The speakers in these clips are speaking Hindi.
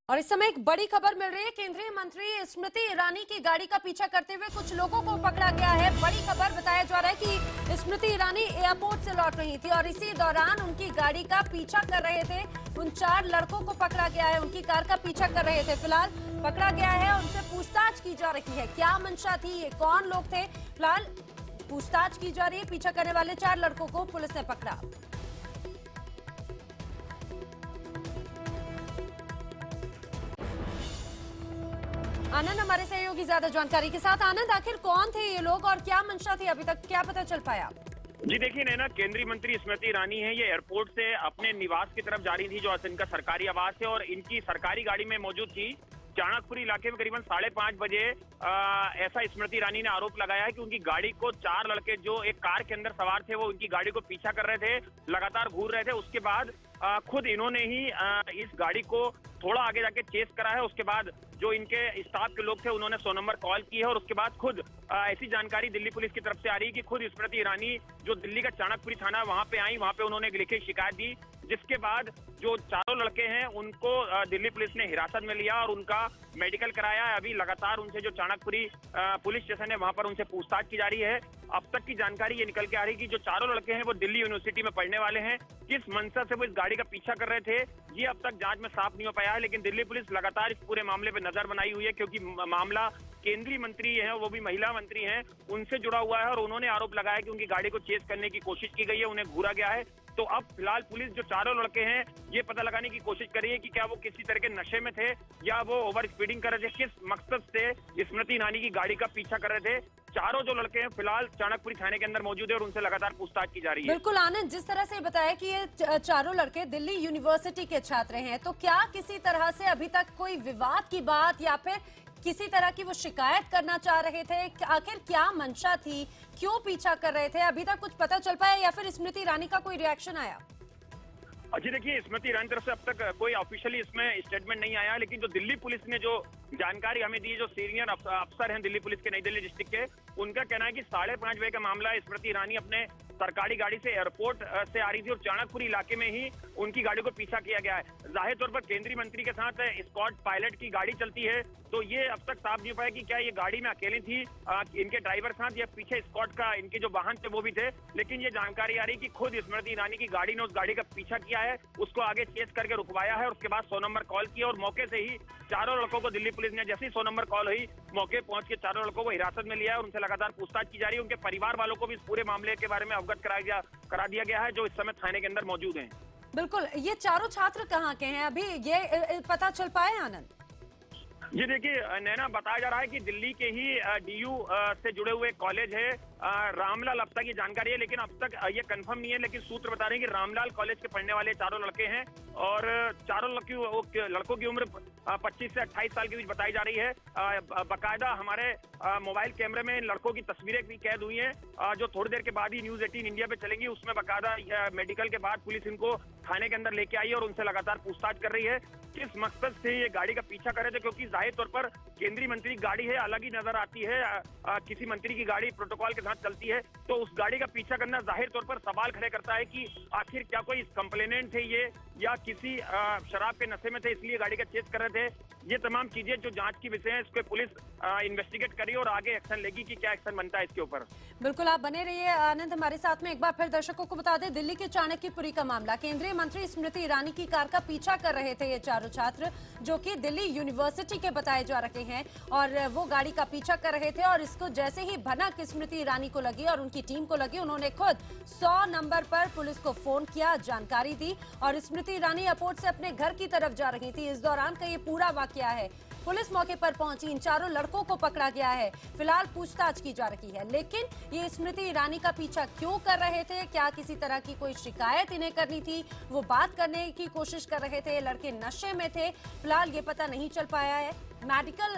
और इस समय एक बड़ी खबर मिल रही है। केंद्रीय मंत्री स्मृति ईरानी की गाड़ी का पीछा करते हुए कुछ लोगों को पकड़ा गया है। बड़ी खबर बताया जा रहा है कि स्मृति ईरानी एयरपोर्ट से लौट रही थी और इसी दौरान उनकी गाड़ी का पीछा कर रहे थे। उन 4 लड़कों को पकड़ा गया है, उनकी कार का पीछा कर रहे थे। फिलहाल पकड़ा गया है, उनसे पूछताछ की जा रही है। क्या मंशा थी, ये कौन लोग थे, फिलहाल पूछताछ की जा रही है। पीछा करने वाले 4 लड़कों को पुलिस ने पकड़ा। आनंद हमारे सहयोगी ज्यादा जानकारी के साथ। आनंद, आखिर कौन थे ये लोग और क्या मंशा थी, अभी तक क्या पता चल पाया? जी देखिए नैना, केंद्रीय मंत्री स्मृति ईरानी है, ये एयरपोर्ट से अपने निवास की तरफ जा रही थी, जो इनका सरकारी आवास है, और इनकी सरकारी गाड़ी में मौजूद थी। चाणकपुरी इलाके में करीबन 5:30 बजे ऐसा स्मृति ईरानी ने आरोप लगाया है कि उनकी गाड़ी को 4 लड़के जो एक कार के अंदर सवार थे, वो उनकी गाड़ी को पीछा कर रहे थे, लगातार घूर रहे थे। उसके बाद खुद इन्होंने ही इस गाड़ी को थोड़ा आगे जाके चेस करा है। उसके बाद जो इनके स्टाफ के लोग थे, उन्होंने 100 नंबर कॉल की है, और उसके बाद खुद ऐसी जानकारी दिल्ली पुलिस की तरफ से आ रही है कि खुद स्मृति ईरानी जो दिल्ली का चाणकपुरी थाना, वहां पे आई, वहां पे उन्होंने एक लिखित शिकायत दी, जिसके बाद जो 4 लड़के हैं उनको दिल्ली पुलिस ने हिरासत में लिया और उनका मेडिकल कराया है। अभी लगातार उनसे जो चाणकपुरी पुलिस स्टेशन है, वहां पर उनसे पूछताछ की जा रही है। अब तक की जानकारी ये निकल के आ रही है कि जो 4 लड़के हैं वो दिल्ली यूनिवर्सिटी में पढ़ने वाले हैं। किस मंशा से वो इस गाड़ी का पीछा कर रहे थे, ये अब तक जांच में साफ नहीं हो पाया है, लेकिन दिल्ली पुलिस लगातार इस पूरे मामले पे नजर बनाई हुई है, क्योंकि मामला केंद्रीय मंत्री है, वो भी महिला मंत्री हैं, उनसे जुड़ा हुआ है, और उन्होंने आरोप लगाया कि उनकी गाड़ी को चेस करने की कोशिश की गई है, उन्हें घूरा गया है। तो अब फिलहाल पुलिस जो 4 लड़के हैं, ये पता लगाने की कोशिश कर रही है कि क्या वो किसी तरह के नशे में थे या वो ओवर स्पीडिंग कर रहे थे, किस मकसद से स्मृति ईरानी की गाड़ी का पीछा कर रहे थे। 4 जो लड़के हैं फिलहाल चाणकपुरी थाने के अंदर मौजूद है और उनसे लगातार पूछताछ की जा रही है। बिल्कुल आनंद, जिस तरह से बताया कि ये 4 लड़के दिल्ली यूनिवर्सिटी के छात्र हैं, तो क्या किसी तरह से अभी तक कोई विवाद की बात या फिर किसी तरह की वो शिकायत करना चाह रहे थे? आखिर क्या मंशा थी, क्यों पीछा कर रहे थे, अभी तक कुछ पता चल पाया या फिर स्मृति ईरानी का कोई रिएक्शन आया? जी देखिए, स्मृति ईरानी तरफ से अब तक कोई ऑफिशियली इसमें स्टेटमेंट नहीं आया, लेकिन जो दिल्ली पुलिस ने जो जानकारी हमें दी है, जो सीनियर अफसर हैं दिल्ली पुलिस के, नई दिल्ली डिस्ट्रिक्ट के, उनका कहना है कि 5:30 बजे का मामला है। स्मृति ईरानी अपने सरकारी गाड़ी से एयरपोर्ट से आ रही थी और चाणकपुरी इलाके में ही उनकी गाड़ी को पीछा किया गया है। जाहिर तौर पर केंद्रीय मंत्री के साथ स्क्वाड पायलट की गाड़ी चलती है, तो ये अब तक साफ नहीं हो पाया कि क्या ये गाड़ी में अकेले थी, इनके ड्राइवर साथ, या पीछे स्क्वाड का इनके जो वाहन थे वो भी थे। लेकिन ये जानकारी आ रही कि खुद स्मृति ईरानी की गाड़ी ने उस गाड़ी का पीछा किया है, उसको आगे चेस करके रुकवाया है, और उसके बाद 100 नंबर कॉल किया, और मौके से ही 4 लड़कों को दिल्ली पुलिस ने, जैसे ही 100 नंबर कॉल हुई, मौके पहुंच के 4 लड़कों को हिरासत में लिया है और उनसे लगातार पूछताछ की जा रही है। उनके परिवार वालों को भी इस पूरे मामले के बारे में अवगत करा दिया गया है, जो इस समय थाने के अंदर मौजूद हैं। बिल्कुल, ये 4 छात्र कहाँ के हैं, अभी ये पता चल पाया आनंद? जी देखिए नैना, बताया जा रहा है कि दिल्ली के ही डीयू से जुड़े हुए कॉलेज है रामलाल, अब तक ये जानकारी है, लेकिन अब तक ये कंफर्म नहीं है, लेकिन सूत्र बता रहे हैं कि रामलाल कॉलेज के पढ़ने वाले 4 लड़के हैं, और 4 लड़कों की उम्र 25 से 28 साल के बीच बताई जा रही है। बाकायदा हमारे मोबाइल कैमरे में इन लड़कों की तस्वीरें भी कैद हुई हैं, जो थोड़ी देर के बाद ही न्यूज 18 इंडिया पे चलेंगी। उसमें बाकायदा मेडिकल के बाद पुलिस इनको थाने के अंदर लेके आई और उनसे लगातार पूछताछ कर रही है किस मकसद से ये गाड़ी का पीछा कर रहे थे, क्योंकि जाहिर तौर पर केंद्रीय मंत्री की गाड़ी है, अलग ही नजर आती है। किसी मंत्री की गाड़ी प्रोटोकॉल के साथ चलती है, तो उस गाड़ी का पीछा करना जाहिर तौर पर सवाल खड़े करता है कि आखिर क्या कोई कंप्लेनेंट थे ये, या किसी शराब के नशे में थे इसलिए गाड़ी का चेस कर रहे थे। ये तमाम चीजें जो जांच की विषय है, इसको पुलिस इन्वेस्टिगेट करी और आगे एक्शन लेगी कि क्या एक्शन बनता है इसके ऊपर। बिल्कुल, आप बने रहिए आनंद हमारे साथ में। एक बार फिर दर्शकों को बता दें, दिल्ली के चाणक्यपुरी का मामला, केंद्रीय मंत्री स्मृति ईरानी की कार का पीछा कर रहे थे ये 4 छात्र, जो कि दिल्ली यूनिवर्सिटी के बताए जा रहे हैं, और वो गाड़ी का पीछा कर रहे थे, और इसको जैसे ही भनक स्मृति ईरानी को लगी और उनकी टीम को लगी, उन्होंने खुद 100 नंबर पर पुलिस को फोन किया, जानकारी दी, और स्मृति ईरानी एयरपोर्ट से अपने घर की तरफ जा रही थी। इस दौरान का ये पूरा वाकया है। पुलिस मौके पर पहुंची, इन 4 लड़कों को पकड़ा गया है, फिलहाल पूछताछ की जा रही है। लेकिन ये स्मृति ईरानी का पीछा क्यों कर रहे थे, क्या किसी तरह की कोई शिकायत इन्हें करनी थी, वो बात करने की कोशिश कर रहे थे, लड़के नशे में थे, फिलहाल ये पता नहीं चल पाया है। मेडिकल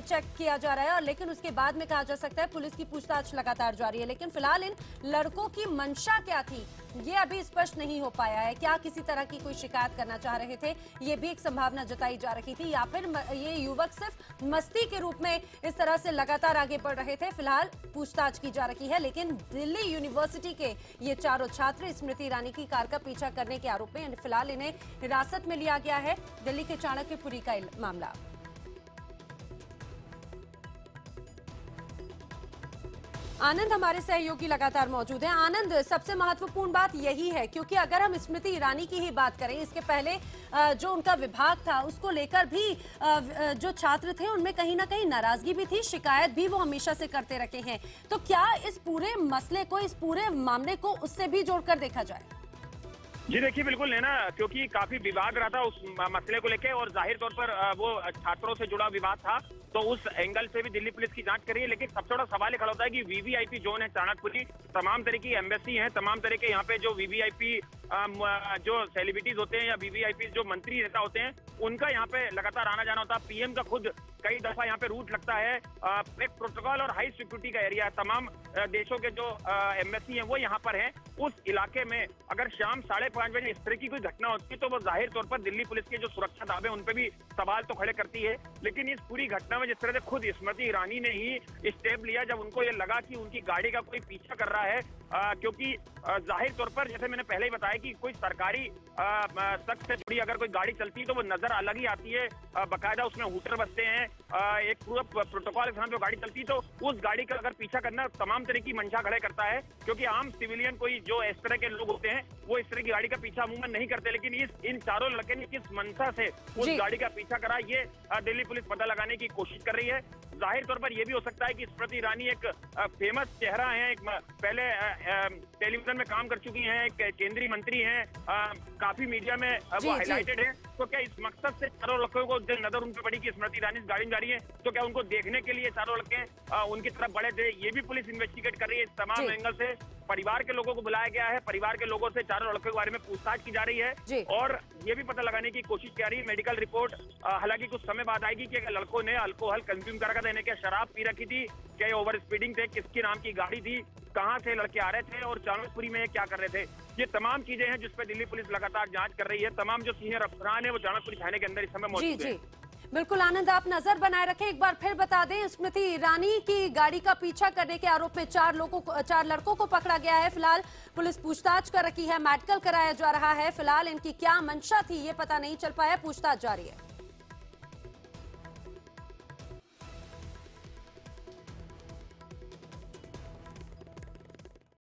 चेक किया जा रहा है, और लेकिन उसके बाद में कहा जा सकता है पुलिस की पूछताछ लगातार जारी है। लेकिन फिलहाल इन लड़कों की मंशा क्या थी ये अभी स्पष्ट नहीं हो पाया है। क्या किसी तरह की कोई शिकायत करना चाह रहे थे, ये भी एक संभावना जताई जा रही थी, या फिर ये युवक सिर्फ मस्ती के रूप में इस तरह से लगातार आगे बढ़ रहे थे। फिलहाल पूछताछ की जा रही है। लेकिन दिल्ली यूनिवर्सिटी के ये चारों छात्र स्मृति ईरानी की कार का पीछा करने के आरोप में फिलहाल इन्हें हिरासत में लिया गया है। दिल्ली के चाणक्यपुरी का मामला। आनंद हमारे सहयोगी लगातार मौजूद हैं। आनंद, सबसे महत्वपूर्ण बात यही है, क्योंकि अगर हम स्मृति ईरानी की ही बात करें, इसके पहले जो उनका विभाग था उसको लेकर भी जो छात्र थे उनमें कहीं ना कहीं नाराजगी भी थी, शिकायत भी वो हमेशा से करते रहे हैं। तो क्या इस पूरे मसले को, इस पूरे मामले को उससे भी जोड़कर देखा जाए? जी देखिए, बिल्कुल है ना, क्योंकि काफी विवाद रहा था उस मसले को लेके, और जाहिर तौर पर वो छात्रों से जुड़ा विवाद था, तो उस एंगल से भी दिल्ली पुलिस की जांच कर रही है। लेकिन सबसे बड़ा सवाल खड़ा होता है कि वीवीआईपी जोन है चाणक्यपुरी, तमाम तरह की एम्बेसी है, तमाम तरह के यहाँ पे जो वीवीआईपी जो सेलिब्रिटीज होते हैं या वीवीआईपी जो मंत्री नेता होते हैं, उनका यहाँ पे लगातार आना जाना होता है। पीएम का खुद कई दफा यहाँ पे रूट लगता है। एक प्रोटोकॉल और हाई सिक्योरिटी का एरिया है, तमाम देशों के जो एम्बेसी है वो यहाँ पर है। उस इलाके में अगर शाम 5:30 बजे इस तरह की कोई घटना होती है तो वो जाहिर तौर पर दिल्ली पुलिस के जो सुरक्षा दावे उन पे भी सवाल तो खड़े करती है। लेकिन इस पूरी घटना में जिस तरह से खुद स्मृति ईरानी ने ही स्टेप लिया, जब उनको ये लगा कि उनकी गाड़ी का कोई पीछा कर रहा है, क्योंकि जाहिर तौर पर जैसे मैंने पहले ही बताया कि कोई सरकारी शख्स से जुड़ी अगर कोई गाड़ी चलती है तो वो नजर अलग ही आती है। बाकायदा उसमें हूटर बजते हैं, एक पूरा प्रोटोकॉल के साथ जो गाड़ी चलती है, तो उस गाड़ी का अगर पीछा करना तमाम तरह की मंशा खड़े करता है। क्योंकि आम सिविलियन कोई जो इस तरह के लोग होते हैं वो इस तरह की गाड़ी का पीछा अमूमन नहीं करते, लेकिन इन चारों लड़के ने किस मंशा से उस गाड़ी का पीछा करा, ये दिल्ली पुलिस पता लगाने की कोशिश कर रही है। जाहिर तौर पर यह भी हो सकता है कि स्मृति ईरानी एक फेमस चेहरा है, एक पहले टेलीविजन में काम कर चुकी हैं, एक केंद्रीय मंत्री हैं, काफी मीडिया में वो हाईलाइटेड है। तो क्या इस मकसद से चारों लड़कों को नजर उन पर पड़ी कि स्मृति ईरानी इस गाड़ी में जा रही है, तो क्या उनको देखने के लिए चारों लड़के उनकी तरफ बढ़े थे? ये भी पुलिस इन्वेस्टिगेट कर रही है। इस तमाम एंगल से परिवार के लोगों को बुलाया गया है, परिवार के लोगों से चारों लड़कों के बारे में पूछताछ की जा रही है, और ये भी पता लगाने की कोशिश की जा रही है मेडिकल रिपोर्ट हालांकि कुछ समय बाद आएगी कि लड़कों ने अल्कोहल कंज्यूम करा था, इन्हें क्या शराब पी रखी थी, क्या ओवर स्पीडिंग थे, किसके नाम की गाड़ी थी, कहां से लड़के आ रहे थे और चाणक्यपुरी में क्या कर रहे थे। ये तमाम चीजें हैं जिस पर दिल्ली पुलिस लगातार जांच कर रही है। तमाम जो सीनियर अफसरान है वो चाणक्यपुरी थाने के अंदर इस समय मौजूद है। बिल्कुल आनंद, आप नजर बनाए रखें। एक बार फिर बता दें, स्मृति ईरानी की गाड़ी का पीछा करने के आरोप में 4 लड़कों को पकड़ा गया है। फिलहाल पुलिस पूछताछ कर रही है, मेडिकल कराया जा रहा है। फिलहाल इनकी क्या मंशा थी ये पता नहीं चल पाया, पूछताछ जारी है।